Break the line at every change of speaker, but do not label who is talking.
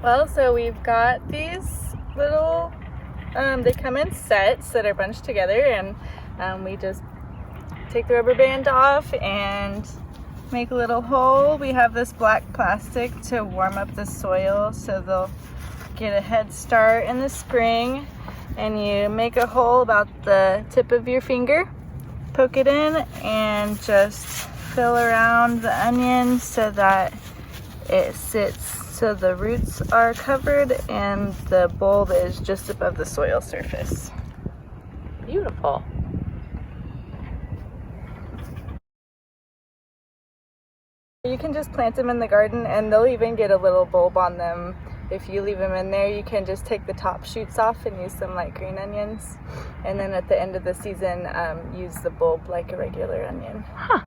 Well, so we've got these little, they come in sets that are bunched together, and we just take the rubber band off and make a little hole. We have this black plastic to warm up the soil so they'll get a head start in the spring. And you make a hole about the tip of your finger, poke it in, and just fill around the onion so that it sits so the roots are covered and the bulb is just above the soil surface.
Beautiful.
You can just plant them in the garden and they'll even get a little bulb on them. If you leave them in there, you can just take the top shoots off and use them like green onions. And then at the end of the season, use the bulb like a regular onion.
Huh.